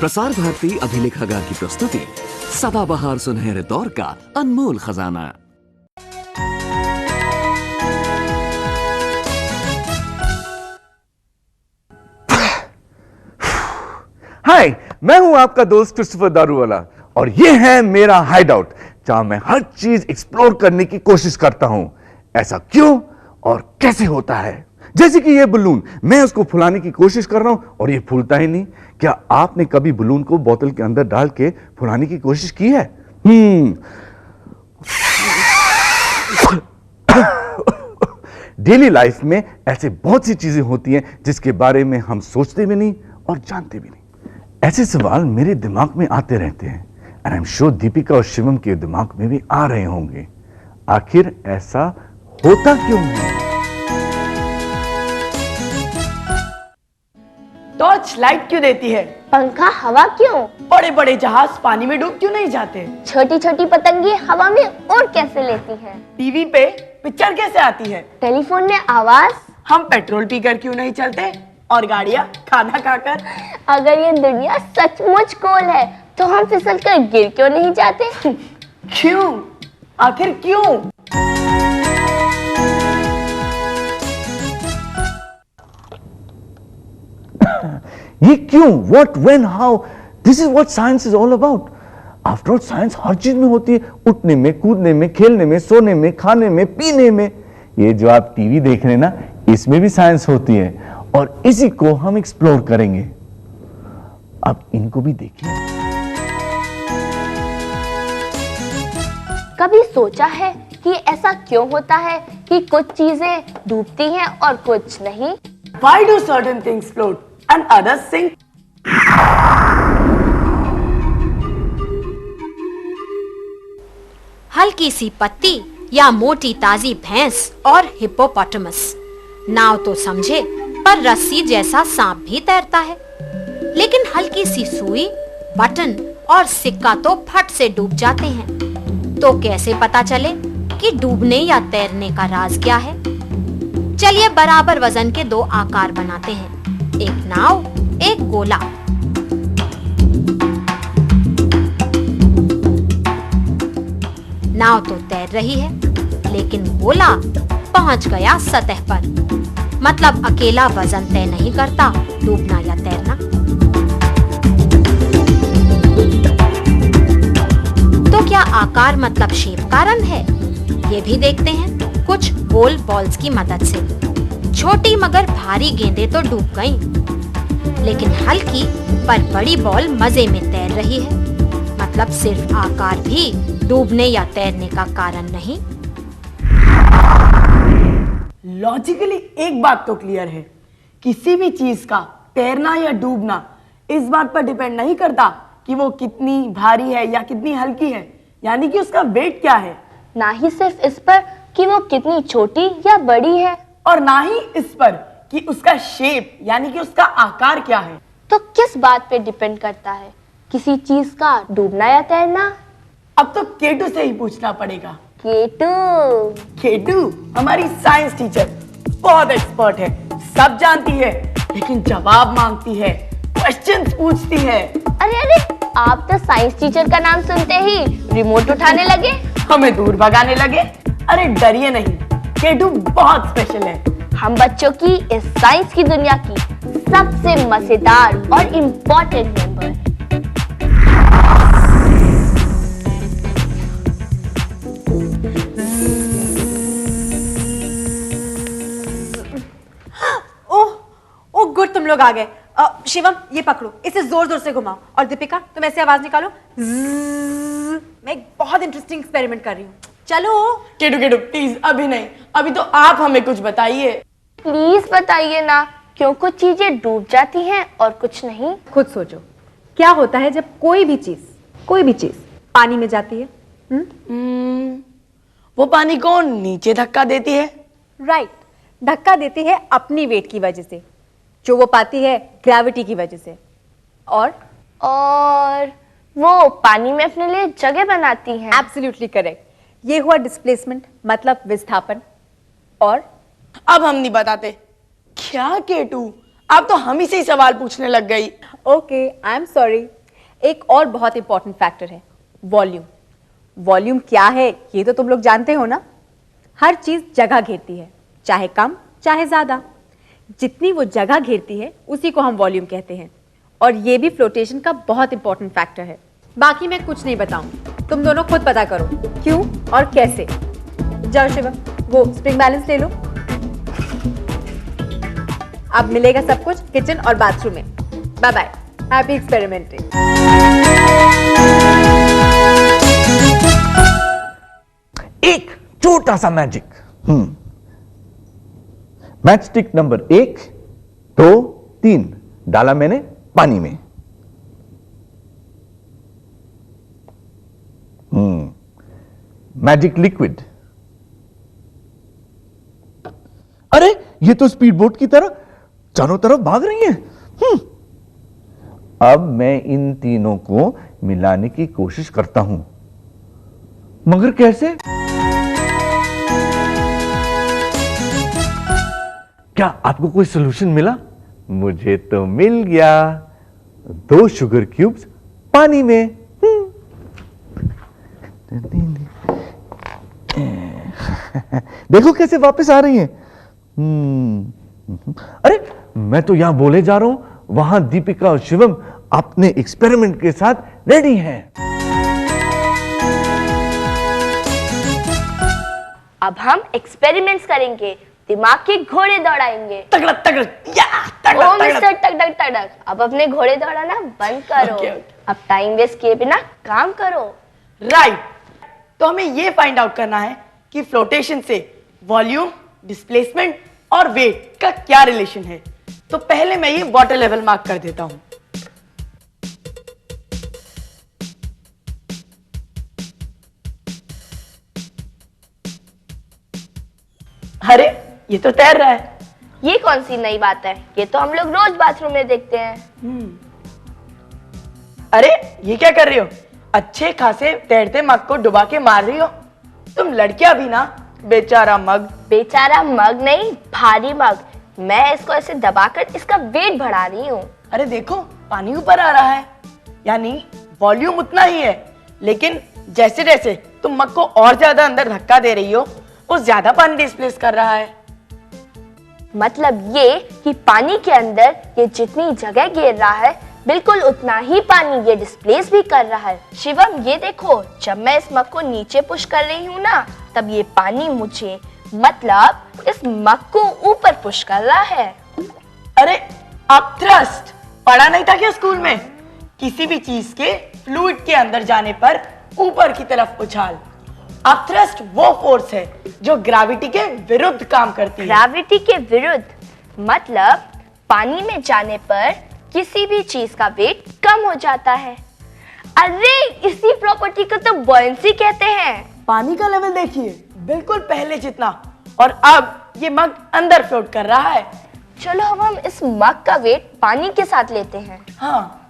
प्रसार भारती अभिलेखागार की प्रस्तुति सदाबहार सुनहरे दौर का अनमोल खजाना। हाय, मैं हूं आपका दोस्त क्रिस्टोफर दारूवाला और ये है मेरा हाइड आउट, जहां मैं हर चीज एक्सप्लोर करने की कोशिश करता हूं। ऐसा क्यों और कैसे होता है? जैसे कि ये बलून, मैं उसको फुलाने की कोशिश कर रहा हूं और ये फूलता ही नहीं। क्या आपने कभी बलून को बोतल के अंदर डाल के फुलाने की कोशिश की है? डेली लाइफ में ऐसे बहुत सी चीजें होती हैं जिसके बारे में हम सोचते भी नहीं और जानते भी नहीं। ऐसे सवाल मेरे दिमाग में आते रहते हैं and I am sure Deepika और शिवम के दिमाग में भी आ रहे होंगे। आखिर ऐसा होता क्यों है? टॉर्च लाइट क्यों देती है? पंखा हवा क्यों? बड़े बड़े जहाज पानी में डूब क्यों नहीं जाते? छोटी छोटी पतंगे हवा में उड़ कैसे लेती हैं? टीवी पे पिक्चर कैसे आती है? टेलीफोन में आवाज? हम पेट्रोल पीकर क्यों नहीं चलते और गाड़ियाँ खाना खाकर? अगर ये दुनिया सचमुच गोल है तो हम फिसल कर गिर क्यों नहीं जाते? क्यों? आखिर क्यों? ये क्यों, what, when, how, this is what science is all about. After all science हर चीज में होती है, उठने में, कूदने में, खेलने में, सोने में, खाने में, पीने में। ये जो आप टीवी देख रहे हैं ना, इसमें भी साइंस होती है और इसी को हम एक्सप्लोर करेंगे। अब इनको भी देखिए। कभी सोचा है कि ऐसा क्यों होता है कि कुछ चीजें डूबती हैं और कुछ नहीं? Why do certain things float and others sink? हल्की सी पत्ती या मोटी ताजी भैंस और हिप्पोपोटामस। नाव तो समझे, पर रस्सी जैसा सांप भी तैरता है। लेकिन हल्की सी सुई, बटन और सिक्का तो फट से डूब जाते हैं। तो कैसे पता चले कि डूबने या तैरने का राज क्या है? चलिए बराबर वजन के दो आकार बनाते हैं, एक नाव, एक गोला। नाव तो तैर रही है, लेकिन गोला पहुंच गया सतह पर। मतलब अकेला वजन तय नहीं करता डूबना या तैरना। तो क्या आकार मतलब शेप का रंग है? ये भी देखते हैं कुछ गोल बॉल्स की मदद से। छोटी मगर भारी गेंदें तो डूब गईं, लेकिन हल्की पर बड़ी बॉल मजे में तैर रही है। मतलब सिर्फ आकार भी डूबने या तैरने का कारण नहीं। लॉजिकली एक बात तो क्लियर है, किसी भी चीज का तैरना या डूबना इस बात पर डिपेंड नहीं करता कि वो कितनी भारी है या कितनी हल्की है, यानी कि उसका वेट क्या है। ना ही सिर्फ इस पर कि वो कितनी छोटी या बड़ी है, और ना ही इस पर कि उसका शेप यानी कि उसका आकार क्या है। तो किस बात पे डिपेंड करता है किसी चीज का डूबना या तैरना? अब तो केटू से ही पूछना पड़ेगा। केटू हमारी साइंस टीचर बहुत एक्सपर्ट है, सब जानती है, लेकिन जवाब मांगती है, क्वेश्चंस पूछती है। अरे आप तो साइंस टीचर का नाम सुनते ही रिमोट उठाने लगे, हमें दूर भगाने लगे। अरे डरिए नहीं, केटू बहुत स्पेशल है। हम बच्चों की इस साइंस की दुनिया की सबसे मजेदार और इम्पोर्टेंट मेंबर। ओह गुड, तुम लोग आ गए। शिवम ये पकड़ो, इसे जोर जोर से घुमाओ, और दीपिका तुम ऐसे आवाज निकालो। मैं एक बहुत इंटरेस्टिंग एक्सपेरिमेंट कर रही हूँ, चलो। केटू प्लीज अभी नहीं, अभी तो आप हमें कुछ बताइए। प्लीज बताइए ना, क्यों कुछ चीजें डूब जाती हैं और कुछ नहीं? खुद सोचो, क्या होता है जब कोई भी चीज पानी में जाती है? वो पानी को नीचे धक्का देती है। राइट, धक्का देती है अपनी वेट की वजह से, जो वो पाती है ग्रेविटी की वजह से। और वो पानी में अपने लिए जगह बनाती हैं। एब्सोल्युटली करेक्ट, ये हुआ डिस्प्लेसमेंट, मतलब विस्थापन। और अब हम नहीं बताते। क्या केटू, आप तो हम ही से ही सवाल पूछने लग गई। Okay, I am sorry. एक और बहुत इंपॉर्टेंट फैक्टर है, वॉल्यूम। वॉल्यूम क्या है ये तो तुम लोग जानते हो ना। हर चीज जगह घेरती है, चाहे कम चाहे ज्यादा। जितनी वो जगह घेरती है उसी को हम वॉल्यूम कहते हैं। और ये भी फ्लोटेशन का बहुत इंपॉर्टेंट फैक्टर है। बाकी मैं कुछ नहीं बताऊंगी, तुम दोनों खुद पता करो क्यों और कैसे। जाओ शिवम, वो स्प्रिंग बैलेंस ले लो। अब मिलेगा सब कुछ किचन और बाथरूम में। Bye bye, happy experimenting. एक छोटा सा मैजिक। मैच स्टिक नंबर 1, 2, 3 डाला मैंने पानी में। Magic liquid. अरे ये तो स्पीड बोट की तरह चारों तरफ भाग रही है। अब मैं इन तीनों को मिलाने की कोशिश करता हूं, मगर कैसे? क्या आपको कोई सॉल्यूशन मिला? मुझे तो मिल गया। 2 शुगर क्यूब्स पानी में। देखो कैसे वापस आ रही हैं। अरे मैं तो यहां बोले जा रहा हूं, वहां दीपिका और शिवम अपने एक्सपेरिमेंट के साथ रेडी हैं। अब हम एक्सपेरिमेंट्स करेंगे, दिमाग के घोड़े दौड़ाएंगे। तगड़क तगड़क या तगड़क ओ तगड़क। मिस्टर टक टक टक, अब अपने घोड़े दौड़ाना बंद करो। ओके। अब टाइम वेस्ट किए बिना काम करो। राइट, तो हमें ये फाइंड आउट करना है कि फ्लोटेशन से वॉल्यूम, डिस्प्लेसमेंट और वेट का क्या रिलेशन है। तो पहले मैं ये वाटर लेवल मार्क कर देता हूं। अरे ये तो तैर रहा है। ये कौन सी नई बात है, ये तो हम लोग रोज बाथरूम में देखते हैं। अरे ये क्या कर रही हो? अच्छे खासे तैरते मग को डुबा के मार रही हो। तुम लड़कियां भी ना। बेचारा मग। बेचारा मग नहीं, भारी मग। मैं इसको ऐसे दबाकर इसका वेट बढ़ा रही हूँ। अरे देखो पानी ऊपर आ रहा है, यानी वॉल्यूम उतना ही है, लेकिन जैसे जैसे तुम मग को और ज्यादा अंदर धक्का दे रही हो, वो ज्यादा पानी डिस्प्लेस कर रहा है। मतलब ये कि पानी के अंदर ये जितनी जगह घेर रहा है, बिल्कुल उतना ही पानी ये डिस्प्लेस भी कर रहा है। शिवम ये देखो, जब मैं इस मग को नीचे पुश कर रही हूँ ना, तब ये पानी मुझे, मतलब इस मग को ऊपर पुश कर रहा है। अरे आप थ्रस्ट पढ़ा नहीं था क्या स्कूल में? किसी भी चीज के फ्लूइड के अंदर जाने पर ऊपर की तरफ उछाल। अब थ्रस्ट वो फोर्स है जो ग्रेविटी के विरुद्ध काम करती है। ग्रेविटी के विरुद्ध मतलब पानी में जाने पर किसी भी चीज का वेट कम हो जाता है। अरे इसी प्रॉपर्टी को तो बॉयंसी कहते हैं। पानी का लेवल देखिए, बिल्कुल पहले जितना, और अब ये मग अंदर फ्लोट कर रहा है। चलो अब हम इस मग का वेट पानी के साथ लेते हैं। हाँ।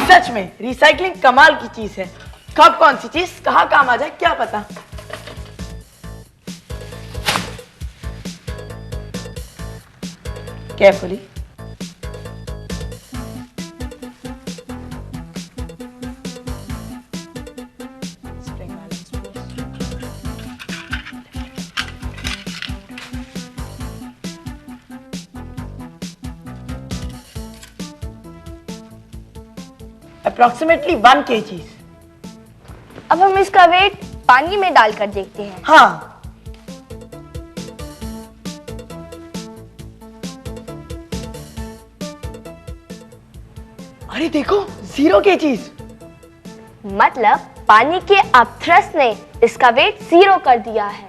सच में रिसाइकलिंग कमाल की चीज है। कब कौन सी चीज कहाँ काम आ जाए क्या पता। केयरफुली। Approximately 1 kg। अब हम इसका वेट पानी में डालकर देखते हैं। हाँ। अरे देखो 0 kg। मतलब पानी के अपथ्रस्ट ने इसका वेट 0 कर दिया है।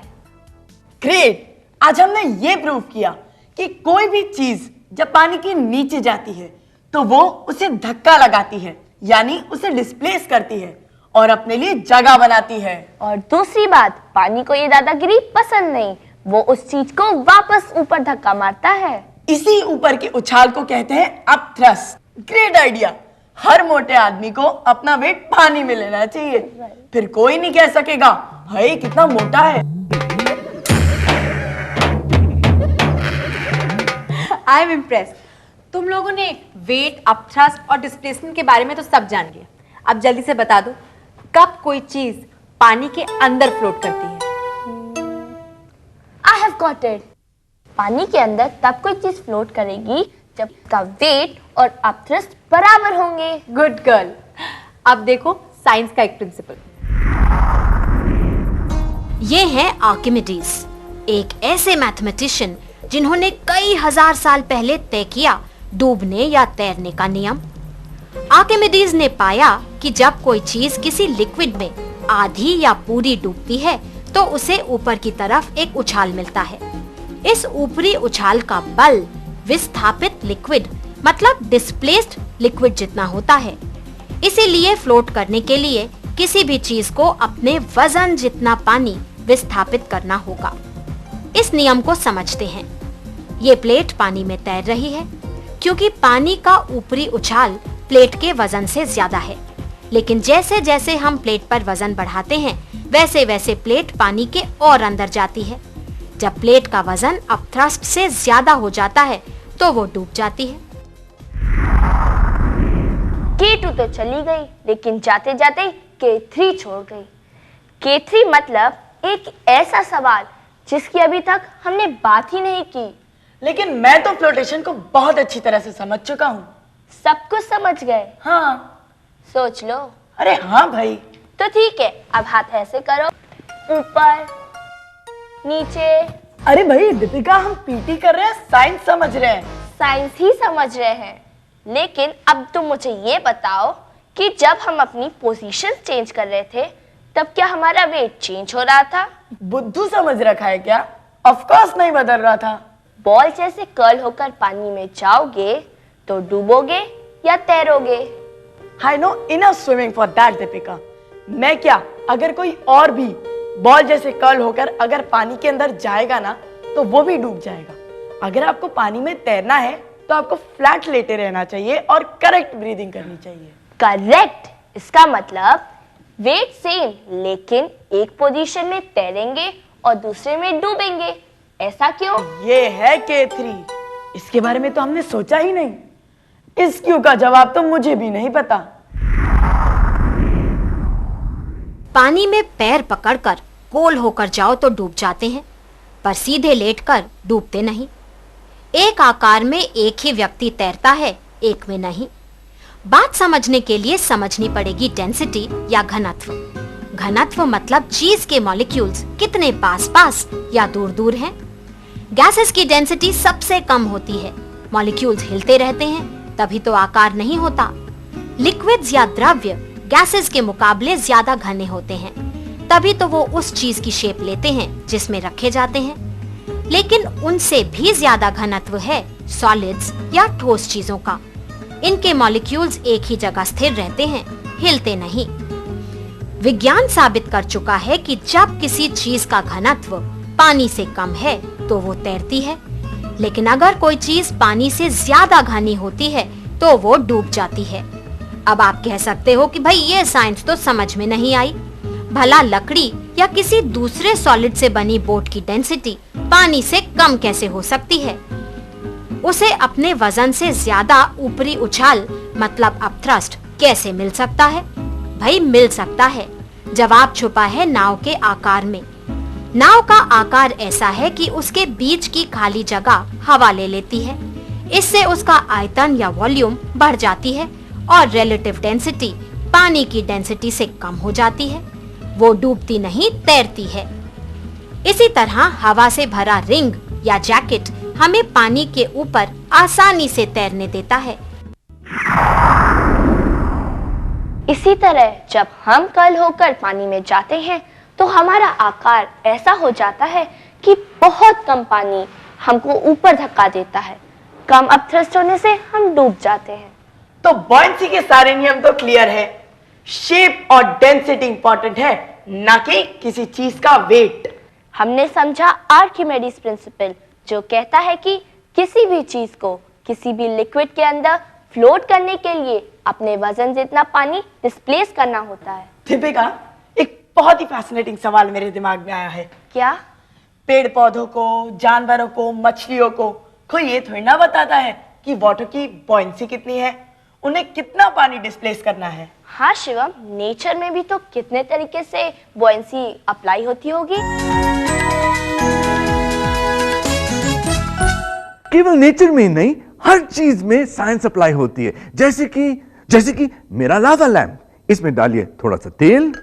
ग्रेट, आज हमने ये प्रूव किया कि कोई भी चीज जब पानी के नीचे जाती है तो वो उसे धक्का लगाती है, यानी उसे डिस्प्लेस करती है और अपने लिए जगह बनाती है। और दूसरी बात, पानी को ये दादागिरी पसंद नहीं, वो उस चीज को वापस ऊपर धक्का मारता है। इसी ऊपर के उछाल को कहते हैं अपथ्रस्ट। Great idea. हर मोटे आदमी को अपना वेट पानी में लेना चाहिए, फिर कोई नहीं कह सकेगा भाई कितना मोटा है। I am impressed. तुम लोगों ने वेट, अपथ्रस्ट और डिस्प्लेसमेंट के बारे में तो सब जान लिया। अब जल्दी से बता दो, कब कोई चीज पानी के अंदर फ्लोट करती है? I have got it. पानी के अंदर तब कोई चीज फ्लोट करेगी जब उसका वेट और अपथ्रस्ट बराबर होंगे। Good girl. अब देखो साइंस का एक प्रिंसिपल। ये है आर्किमिडीज, एक ऐसे मैथमेटिशियन जिन्होंने कई हजार साल पहले तय किया डूबने या तैरने का नियम। आर्किमिडीज ने पाया कि जब कोई चीज किसी लिक्विड में आधी या पूरी डूबती है तो उसे ऊपर की तरफ एक उछाल मिलता है। इस ऊपरी उछाल का बल विस्थापित लिक्विड मतलब डिस्प्लेस्ड लिक्विड जितना होता है। इसीलिए फ्लोट करने के लिए किसी भी चीज को अपने वजन जितना पानी विस्थापित करना होगा। इस नियम को समझते हैं। ये प्लेट पानी में तैर रही है क्योंकि पानी का ऊपरी उछाल प्लेट के वजन से ज्यादा है। लेकिन जैसे जैसे हम प्लेट पर वजन बढ़ाते हैं वैसे वैसे प्लेट पानी के और अंदर जाती है। जब प्लेट का वजन अपथ्रस्ट से ज्यादा हो जाता है तो वो डूब जाती है। K2 तो चली गई, लेकिन जाते जाते K3 छोड़ गई। K3 मतलब एक ऐसा सवाल जिसकी अभी तक हमने बात ही नहीं की। लेकिन मैं तो फ्लोटेशन को बहुत अच्छी तरह से समझ चुका हूँ। सब कुछ समझ गए? हाँ। सोच लो। अरे हाँ भाई। तो ठीक है, अब हाथ ऐसे करो, ऊपर नीचे। अरे भाई दीपिका, हम पीटी कर रहे हैं, साइंस समझ रहे हैं। साइंस ही समझ रहे हैं, लेकिन अब तुम मुझे ये बताओ कि जब हम अपनी पोजीशन चेंज कर रहे थे तब क्या हमारा वेट चेंज हो रहा था? बुद्धू समझ रखा है क्या? ऑफ कोर्स नहीं बदल रहा था। बॉल जैसे कर्ल होकर पानी में जाओगे तो डूबोगे या तैरोगे? I know enough swimming for that, Deepika. मैं क्या, अगर कोई और भी बॉल जैसे कर्ल होकर अगर पानी के अंदर जाएगा ना तो वो भी डूब जाएगा। अगर आपको पानी में तैरना है तो आपको फ्लैट लेटे रहना चाहिए और करेक्ट ब्रीदिंग करनी चाहिए। करेक्ट, इसका मतलब वेट सेम लेकिन एक पोजीशन में तैरेंगे और दूसरे में डूबेंगे। ऐसा क्यों? ये है K3। इसके बारे में तो हमने सोचा ही नहीं। इस क्यों का जवाब तो मुझे भी नहीं पता। पानी में पैर पकड़कर गोल होकर जाओ तो डूब जाते हैं, पर सीधे लेटकर डूबते नहीं। एक आकार में एक ही व्यक्ति तैरता है, एक में नहीं। बात समझने के लिए समझनी पड़ेगी डेंसिटी या घनत्व। घनत्व मतलब चीज के मॉलिक्यूल्स कितने पास पास या दूर दूर हैं। गैसेस की डेंसिटी सबसे कम होती है। मॉलिक्यूल्स हिलते रहते हैं तभी तो आकार नहीं होता। लिक्विड्स या द्रव्य गैसेस के मुकाबले ज्यादा घने होते हैं, तभी तो वो उस चीज की शेप लेते हैं जिसमें रखे जाते हैं। लेकिन उनसे भी ज्यादा घनत्व है सॉलिड्स या ठोस चीजों का। इनके मॉलिक्यूल्स एक ही जगह स्थिर रहते हैं, हिलते नहीं। विज्ञान साबित कर चुका है कि जब किसी चीज का घनत्व पानी से कम है तो वो तैरती है, लेकिन अगर कोई चीज पानी से ज्यादा घनी होती है तो वो डूब जाती है। अब आप कह सकते हो कि भाई ये साइंस तो समझ में नहीं आई। भला लकड़ी या किसी दूसरे सॉलिड से बनी बोट की डेंसिटी पानी से कम कैसे हो सकती है? उसे अपने वजन से ज्यादा ऊपरी उछाल मतलब अपथ्रस्ट कैसे मिल सकता है? भाई मिल सकता है। जवाब छुपा है नाव के आकार में। नाव का आकार ऐसा है कि उसके बीच की खाली जगह हवा ले लेती है। इससे उसका आयतन या वॉल्यूम बढ़ जाती है और रिलेटिव डेंसिटी पानी की डेंसिटी से कम हो जाती है। वो डूबती नहीं, तैरती है। इसी तरह हवा से भरा रिंग या जैकेट हमें पानी के ऊपर आसानी से तैरने देता है। इसी तरह जब हम कर्ल होकर पानी में जाते हैं तो हमारा आकार ऐसा हो जाता है कि बहुत कम पानी हमको ऊपर धक्का देता है। कम अपथ्रस्ट होने से हम डूब जाते हैं। तो बॉयंसी के सारे नियम तो क्लियर है। शेप और डेंसिटी इंपॉर्टेंट है, ना कि किसी चीज का वेट। हमने समझा आर्किमिडीज प्रिंसिपल, जो कहता है कि किसी भी चीज को किसी भी लिक्विड के अंदर फ्लोट करने के लिए अपने वजन जितना पानी डिस्प्लेस करना होता है। दीपिका, एक बहुत ही फैसिनेटिंग सवाल मेरे दिमाग में आया है। क्या? पेड़ पौधों को, जानवरों को, मछलियों को कोई ये थोड़ी ना बताता है कि वाटर की बॉयंसी कितनी है, उन्हें कितना पानी डिस्प्लेस करना है। हाँ शिवम, नेचर में भी तो कितने तरीके से बॉयंसी अप्लाई होती होगी। केवल नेचर में ही नहीं, हर चीज में साइंस अप्लाई होती है। जैसे कि मेरा लावा लैम्प, इसमें डालिए थोड़ा सा तेल,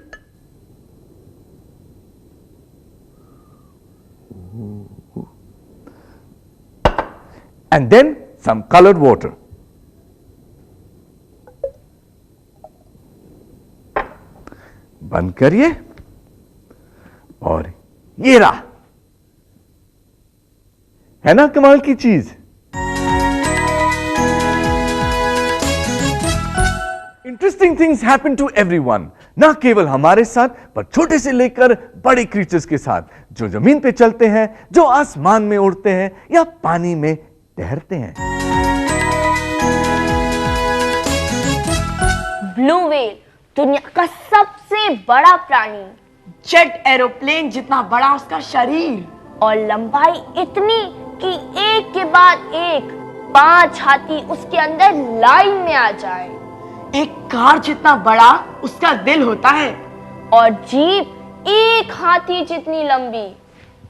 and then some colored water. बंद करिए और ये रहा, है ना कमाल की चीज। Interesting things happen to everyone, ना केवल हमारे साथ पर छोटे से लेकर बड़े क्रीचर्स के साथ, जो जमीन पे चलते हैं, जो आसमान में उड़ते हैं या पानी में तैरते हैं। ब्लू व्हेल दुनिया का सबसे बड़ा प्राणी, जेट एरोप्लेन जितना बड़ा उसका शरीर, और लंबाई इतनी कि एक के बाद एक 5 हाथी उसके अंदर लाइन में आ जाए। एक कार जितना बड़ा उसका दिल होता है, और जीप एक हाथी जितनी लंबी।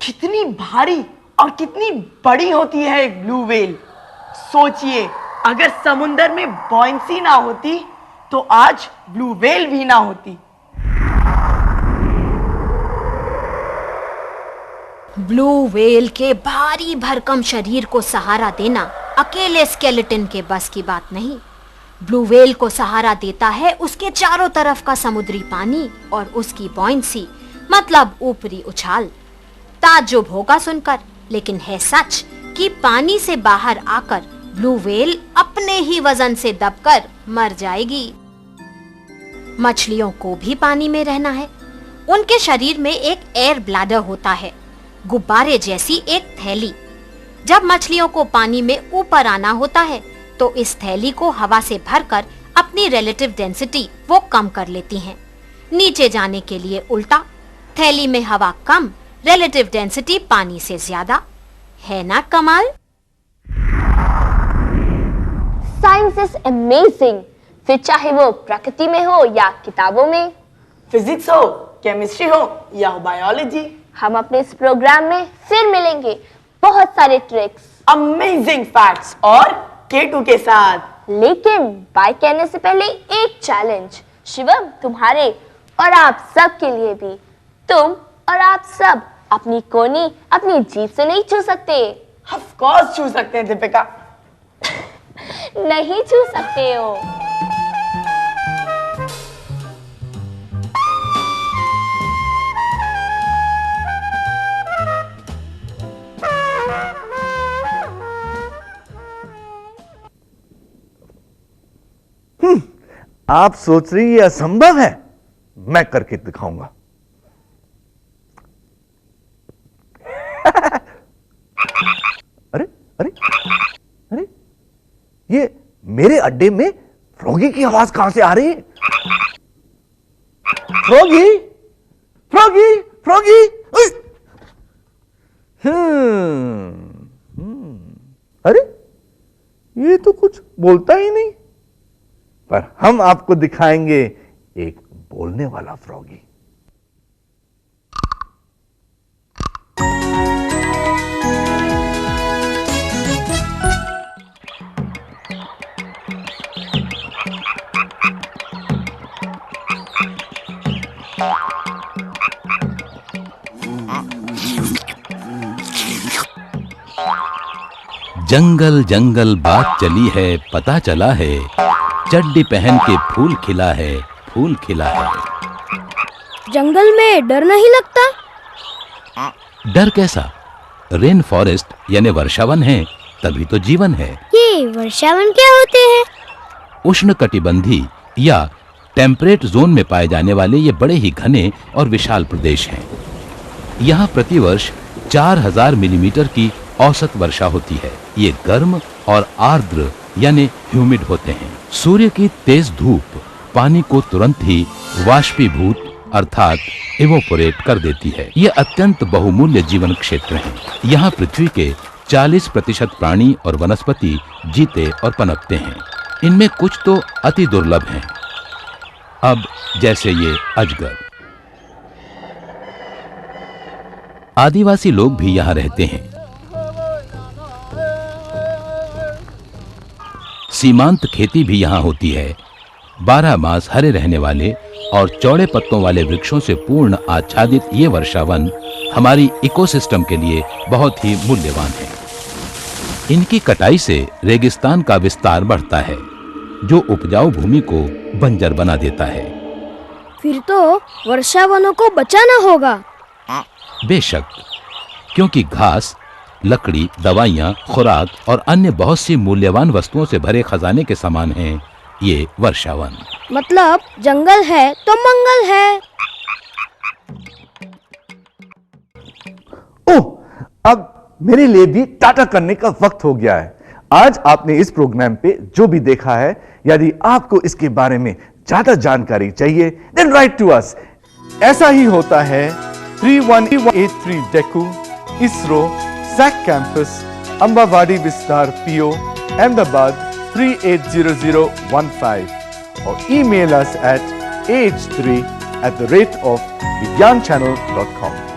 कितनी भारी और कितनी बड़ी होती है एक ब्लू व्हेल। सोचिए, अगर समुंदर में बॉयंसी ना होती तो आज ब्लू व्हेल भी ना होती। ब्लू व्हेल के भारी भरकम शरीर को सहारा देना अकेले स्केलेटन के बस की बात नहीं। ब्लू व्हेल को सहारा देता है उसके चारों तरफ का समुद्री पानी और उसकी बॉयंसी, मतलब ऊपरी उछाल। ताज्जुब होगा सुनकर, लेकिन है सच कि पानी से बाहर आकर ब्लू व्हेल अपने ही वजन से दबकर मर जाएगी। मछलियों को भी पानी में रहना है। उनके शरीर में एक एयर ब्लैडर होता है, गुब्बारे जैसी एक थैली। जब मछलियों को पानी में ऊपर आना होता है तो इस थैली को हवा से भरकर अपनी रिलेटिव डेंसिटी वो कम कर लेती हैं। नीचे जाने के लिए उल्टा, थैली में हवा कम, रिलेटिव डेंसिटी पानी से ज्यादा। है ना कमाल? साइंस इज अमेजिंग, फिर चाहे वो प्रकृति में हो या किताबों में, फिजिक्स हो, केमिस्ट्री हो या बायोलॉजी। हम अपने इस प्रोग्राम में फिर मिलेंगे बहुत सारे ट्रिक्स, अमेजिंग फैक्ट्स और केटू के साथ। लेकिन बाय कहने से पहले एक चैलेंज शिवम, तुम्हारे और आप सब के लिए भी। तुम और आप सब अपनी कोनी अपनी जीभ से नहीं छू सकते। ऑफ कोर्स छू सकते हैं दीपिका। नहीं छू सकते हो। आप सोच रही ये असंभव है, मैं करके दिखाऊंगा। अरे अरे अरे, ये मेरे अड्डे में फ्रॉगी की आवाज कहां से आ रही है? Froggy froggy froggy. अरे ये तो कुछ बोलता ही नहीं, पर हम आपको दिखाएंगे एक बोलने वाला फ्रॉगी। जंगल जंगल बात चली है, पता चला है, चड्डी पहन के फूल खिला है, फूल खिला है। जंगल में डर नहीं लगता? डर कैसा? रेन फॉरेस्ट यानी वर्षावन है, तभी तो जीवन है। ये वर्षावन क्या होते हैं? उष्णकटिबंधी या टेम्परेट जोन में पाए जाने वाले ये बड़े ही घने और विशाल प्रदेश हैं। यहाँ प्रतिवर्ष 4000 मिलीमीटर की औसत वर्षा होती है। ये गर्म और आर्द्र यानी ह्यूमिड होते हैं। सूर्य की तेज धूप पानी को तुरंत ही वाष्पीभूत अर्थात इवोपोरेट कर देती है। ये अत्यंत बहुमूल्य जीवन क्षेत्र हैं। यहाँ पृथ्वी के 40% प्राणी और वनस्पति जीते और पनपते हैं। इनमें कुछ तो अति दुर्लभ हैं। अब जैसे ये अजगर। आदिवासी लोग भी यहां रहते हैं। सीमांत खेती भी यहां होती है। 12 मास हरे रहने वाले और चौड़े पत्तों वाले वृक्षों से पूर्ण आच्छादित ये वर्षावन हमारी इकोसिस्टम के लिए बहुत ही मूल्यवान है। इनकी कटाई से रेगिस्तान का विस्तार बढ़ता है, जो उपजाऊ भूमि को बंजर बना देता है। फिर तो वर्षावनों को बचाना होगा। बेशक, क्योंकि घास, लकड़ी, दवाइयां, खुराक और अन्य बहुत सी मूल्यवान वस्तुओं से भरे खजाने के समान हैं ये वर्षावन। मतलब जंगल है तो मंगल है। ओह, अब मेरे लिए भी टाटा करने का वक्त हो गया है। आज आपने इस प्रोग्राम पे जो भी देखा है, यदि आपको इसके बारे में ज्यादा जानकारी चाहिए, then write to us। ऐसा ही होता है 31183 डेकू, ISRO, SAC campus, Ambawadi Vistar PO, Ahmedabad 380015, और email us at ah3@vigyanchannel.com।